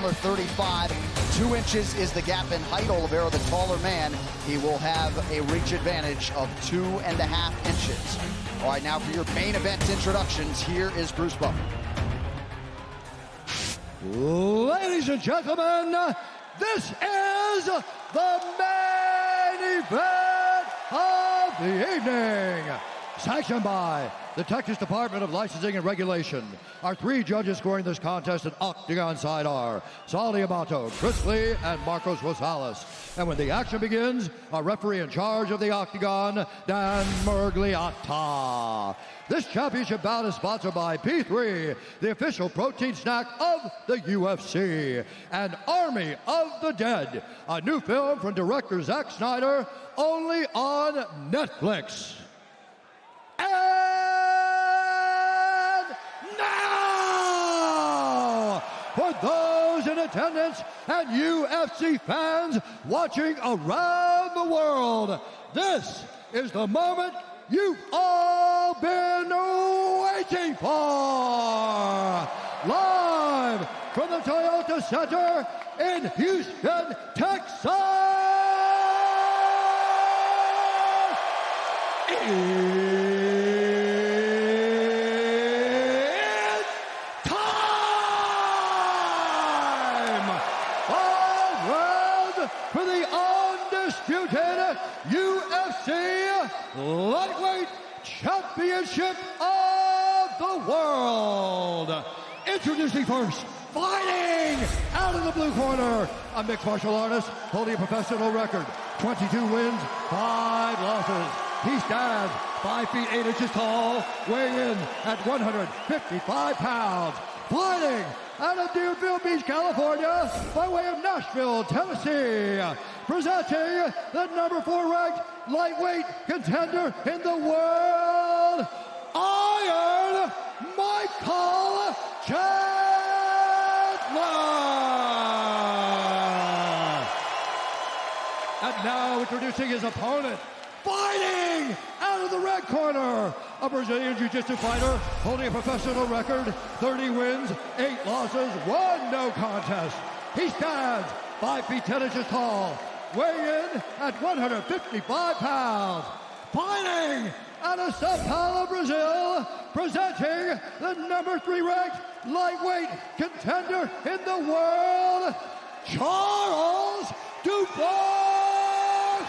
Chandler 35. 2 inches is the gap in height. Oliveira, the taller man, he will have a reach advantage of 2.5 inches. All right, now for your main event introductions, here is Bruce Buffer. Ladies and gentlemen, this is the main event of the evening. Sanctioned by the Texas Department of Licensing and Regulation. Our 3 judges scoring this contest at octagon side are Saldi Amato, Chris Lee, and Marcos Rosales. And when the action begins, our referee in charge of the octagon, Dan Mergliata. This championship bout is sponsored by P3, the official protein snack of the UFC, and Army of the Dead, a new film from director Zack Snyder, only on Netflix. And now, for those in attendance and UFC fans watching around the world, this is the moment you've all been waiting for. Live from the Toyota Center in Houston, Texas. For the undisputed UFC Lightweight Championship of the World. Introducing first, fighting out of the blue corner, a mixed martial artist holding a professional record, 22 wins, 5 losses. He stands 5 feet 8 inches tall, weighing in at 155 pounds. Fighting out of Deerfield Beach, California, by way of Nashville, Tennessee, presenting the number 4 ranked lightweight contender in the world, Iron Michael Chandler. And now introducing his opponent, fighting out of the red corner, a Brazilian Jiu-Jitsu fighter holding a professional record, 30 wins, 8 losses, 1 no contest. He stands 5 feet 10 inches tall, weighing in at 155 pounds. Fighting out of Sao Paulo, Brazil, presenting the number 3 ranked lightweight contender in the world, Charles Dubois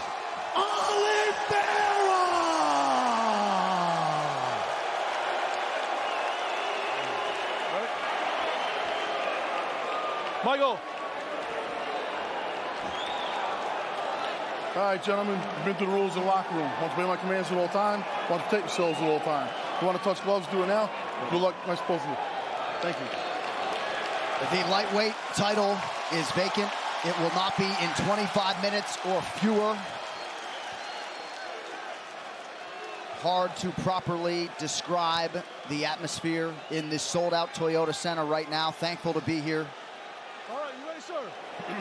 Oliveira. Michael. All right, gentlemen, you've been through the rules in the locker room. Want to obey my commands at all time, want to take yourselves at all time. If you want to touch gloves, do it now. Good luck, nice both of you. Thank you. The lightweight title is vacant. It will not be in 25 minutes or fewer. Hard to properly describe the atmosphere in this sold-out Toyota Center right now. Thankful to be here. All right, you ready, sir?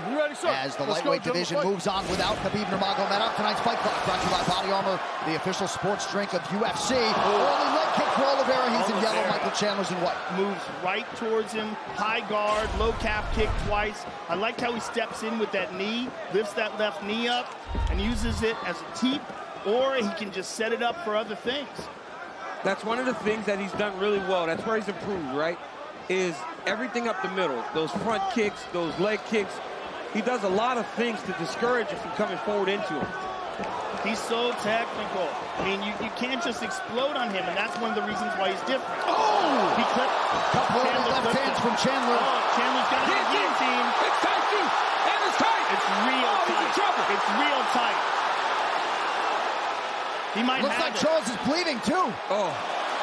You ready, sir? As the lightweight division moves on without Khabib Nurmagomedov. Tonight's fight clock brought to you by Body Armor, the official sports drink of UFC. Early leg kick for Oliveira. He's in yellow. Michael Chandler's in white. Moves right towards him. High guard, low calf kick twice. I like how he steps in with that knee, lifts that left knee up, and uses it as a teep, or he can just set it up for other things. That's one of the things that he's done really well. That's where he's improved, right? Is everything up the middle. Those front kicks, those leg kicks. He does a lot of things to discourage you from coming forward into him. He's so technical. I mean, you can't just explode on him, and that's one of the reasons why he's different. Oh! He clipped. Couple of left hands from Chandler. Oh, Chandler's got a guillotine. It's tight, too. And it's tight. It's real tight. He's in trouble. It's real tight. He might Looks have like it. Charles is bleeding, too. Oh,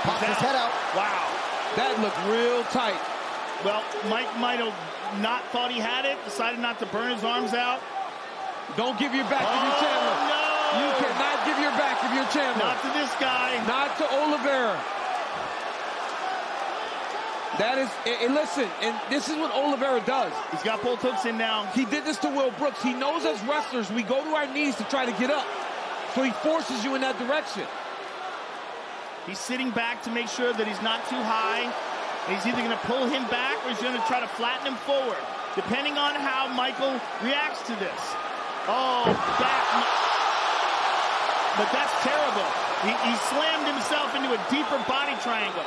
Pops his head out. Wow. that looked real tight. Well, Mike might have not thought he had it, decided not to burn his arms out. Don't give your back to your Chandler. No! You cannot give your back to your Chandler. Not to this guy. Not to Oliveira. That is, and listen, and this is what Oliveira does. He's got both hooks in now. He did this to Will Brooks. He knows as wrestlers, we go to our knees to try to get up. So he forces you in that direction. He's sitting back to make sure that he's not too high. He's either going to pull him back or he's going to try to flatten him forward. depending on how Michael reacts to this. Oh, but that's terrible. He slammed himself into a deeper body triangle.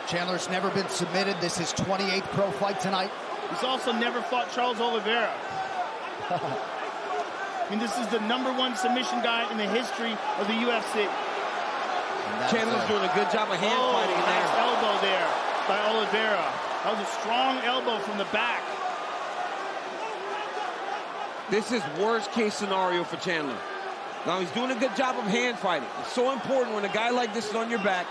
Chandler's never been submitted. This is 28th pro fight tonight. He's also never fought Charles Oliveira. I mean, this is the #1 submission guy in the history of the UFC. Chandler's doing a good job of hand fighting in there. Nice elbow there by Oliveira. That was a strong elbow from the back. This is worst case scenario for Chandler. Now he's doing a good job of hand fighting. It's so important when a guy like this is on your back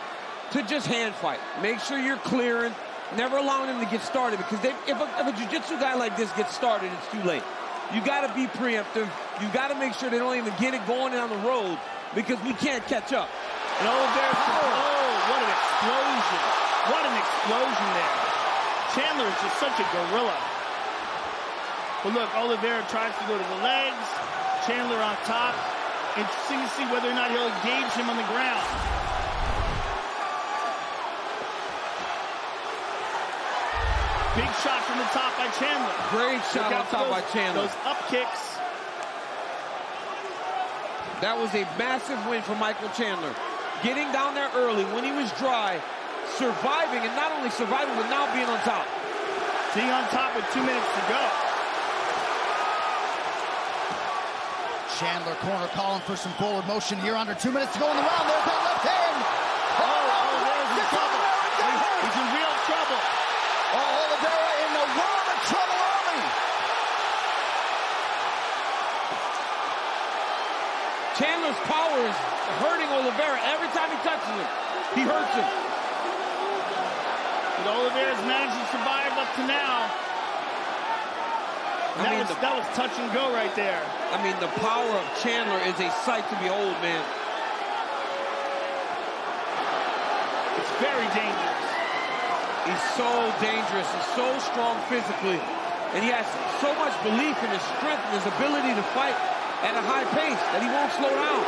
to just hand fight. Make sure you're clearing, never allowing him to get started, because if a jiu-jitsu guy like this gets started, it's too late. You got to be preemptive. You got to make sure they don't even get it going down the road, because we can't catch up. And Oliveira, oh, what an explosion. What an explosion there. Chandler is just such a gorilla. But look, Oliveira tries to go to the legs. Chandler on top. Interesting to see whether or not he'll engage him on the ground. Big shot from the top by Chandler. Great shot on top by Chandler. Those up kicks. That was a massive win for Michael Chandler. Getting down there early when he was dry, surviving, and not only surviving, but now being on top. Being on top with 2 minutes to go. Chandler corner calling for some forward motion here. Under 2 minutes to go in the round. There's that left hand. Oliveira's in trouble. He's in real trouble. Oliveira in the world of trouble early. Chandler's power is hurting Oliveira. Every time he touches him, he hurts him. But Oliveira's managed to survive up to now. That was touch and go right there. I mean, the power of Chandler is a sight to behold, man. It's very dangerous. He's so dangerous. He's so strong physically. And he has so much belief in his strength and his ability to fight at a high pace that he won't slow down.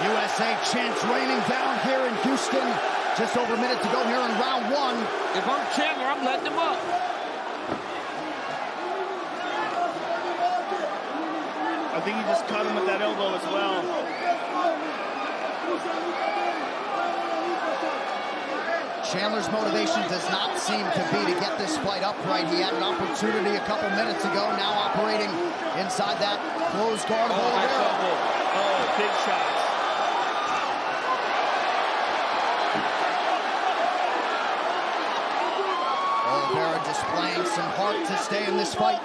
USA chants raining down here in Houston. Just over a minute to go here in round 1. If I'm Chandler, I'm letting him up. I think he just caught him with that elbow as well. Chandler's motivation does not seem to be to get this fight upright. He had an opportunity a couple minutes ago, now operating inside that closed guard of Oliveira. Oh, big shots. Oliveira displaying some heart to stay in this fight.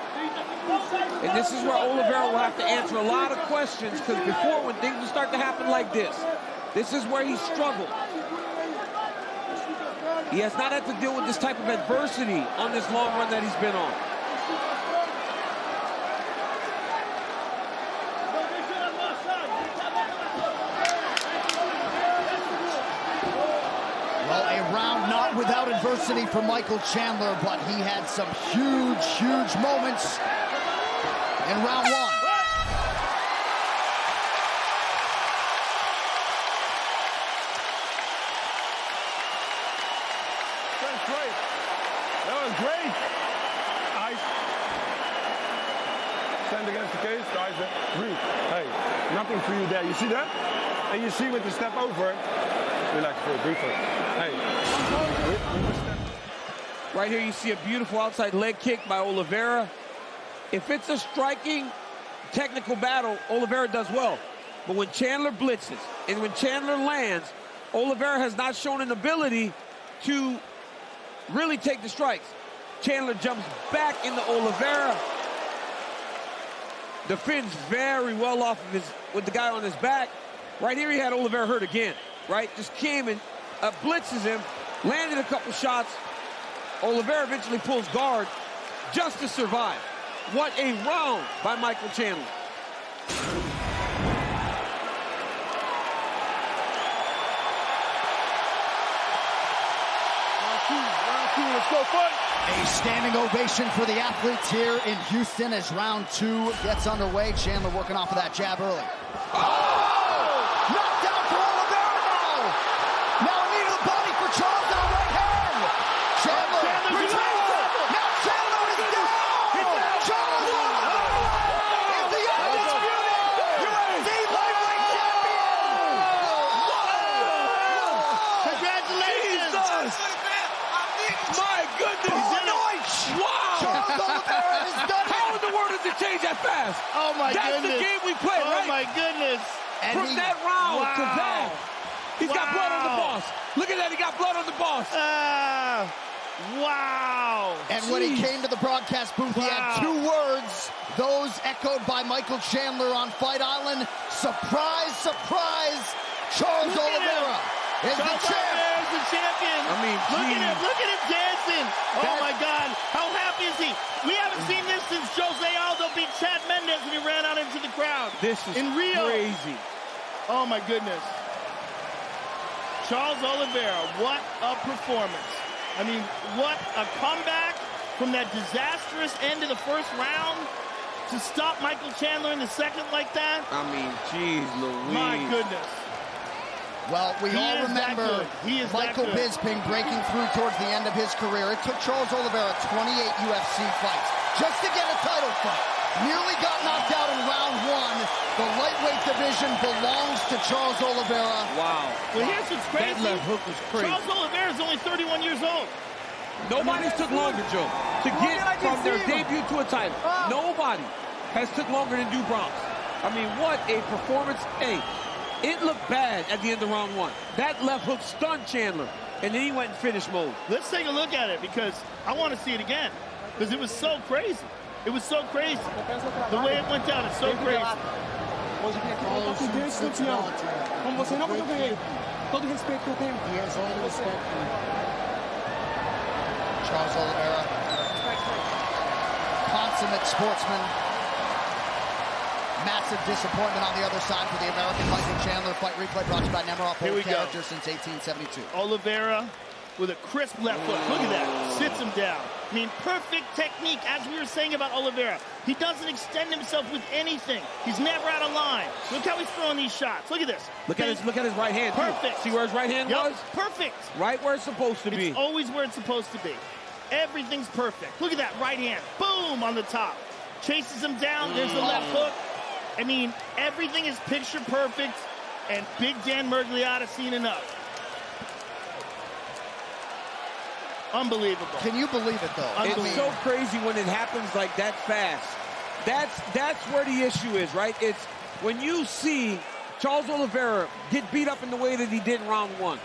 And this is where Oliveira will have to answer a lot of questions, because before, when things start to happen like this is where he struggled. He has not had to deal with this type of adversity on this long run that he's been on. Well, a round not without adversity for Michael Chandler, but he had some huge, huge moments in round 1. That's great. That was great. I stand against the cage, guys. Breathe. Hey, nothing for you there. You see that? And you see with the step over, relax for a breathe. Hey. Right here, you see a beautiful outside leg kick by Oliveira. If it's a striking, technical battle, Oliveira does well. But when Chandler blitzes and when Chandler lands, Oliveira has not shown an ability to really take the strikes. Chandler jumps back into Oliveira. Defends very well off of with the guy on his back. Right here, he had Oliveira hurt again, right? Just came and blitzes him, landed a couple shots. Oliveira eventually pulls guard just to survive. What a round by Michael Chandler. Round two, let's go fight. A standing ovation for the athletes here in Houston as round 2 gets underway. Chandler working off of that jab early. Knocked down for Oliveira now. Now a knee to the body for Charles on the right hand. Chandler retains it. Now doesn't change that fast. Oh, my That's goodness. the game we play, right? Oh, my goodness. And From that round to that. He's got blood on the Wow. boss. Look at that. He got blood on the boss. Wow. And when he came to the broadcast booth, he had 2 words, those echoed by Michael Chandler on Fight Island. Surprise, surprise, Charles Oliveira is the champ. Oliveira is the champion. I mean, look at him dancing. Oh, my God. How happy is he? We haven't seen this since Jose Aldo beat Chad Mendes and he ran out into the crowd. This is in Rio. crazy. Oh, my goodness. Charles Oliveira, what a performance. I mean, what a comeback from that disastrous end of the first round to stop Michael Chandler in the second like that. I mean, geez, Louise. My goodness. Well, we all remember Michael Bisping breaking through towards the end of his career. It took Charles Oliveira 28 UFC fights just to get a title fight. Nearly got knocked out in round 1. The lightweight division belongs to Charles Oliveira. Wow. Well, here's what's crazy. That left hook was crazy. Charles Oliveira is only 31 years old. Nobody's took longer, Joe, to get from their debut to a title. Nobody has took longer than Do Bronx. I mean, what a performance. Hey, it looked bad at the end of round 1. That left hook stunned Chandler, and then he went in finish mode. Let's take a look at it because I want to see it again because it was so crazy. It was so crazy. The way it went down is so crazy. Hoje eu vim aqui voltar com Deus campeão. Como você não, porque eu ganhei. Todo o respeito que eu tenho. He has all the respect. Charles Oliveira, consummate sportsman. Massive disappointment on the other side for the American Michael Chandler. Fight replay brought to you by Nemiroff, Here we old go. character since 1872. Oliveira with a crisp left hook. Look at that. Sits him down. I mean, perfect technique, as we were saying about Oliveira. He doesn't extend himself with anything. He's never out of line. Look how he's throwing these shots. Look at this. Look at his right hand. Perfect. Too. See where his right hand was? Perfect. Right where it's supposed to be. It's always where it's supposed to be. Everything's perfect. Look at that right hand. Boom on the top. Chases him down. There's the left hook. I mean, everything is picture perfect. And Big Dan Miragliotta seen enough. Unbelievable. Can you believe it, though? It's so crazy when it happens like that fast. That's where the issue is, right? It's when you see Charles Oliveira get beat up in the way that he did in round 1.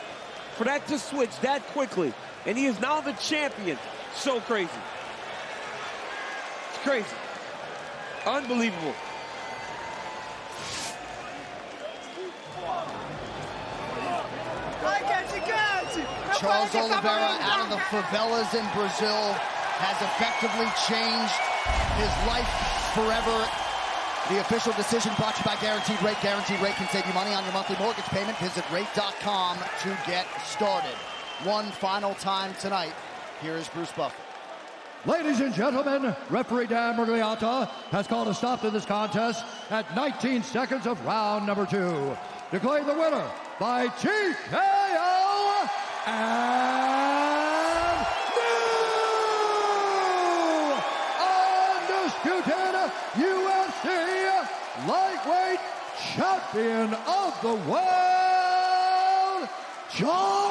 For that to switch that quickly, and he is now the champion. So crazy. It's crazy. Unbelievable. Charles Oliveira out of the favelas in Brazil has effectively changed his life forever. The official decision brought to you by Guaranteed Rate. Guaranteed Rate can save you money on your monthly mortgage payment. Visit rate.com to get started. One final time tonight. Here is Bruce Buffer. Ladies and gentlemen, referee Dan Miragliotta has called a stop to this contest at 19 seconds of round number 2. Declaring the winner by TKO and new undisputed UFC lightweight champion of the world, Charle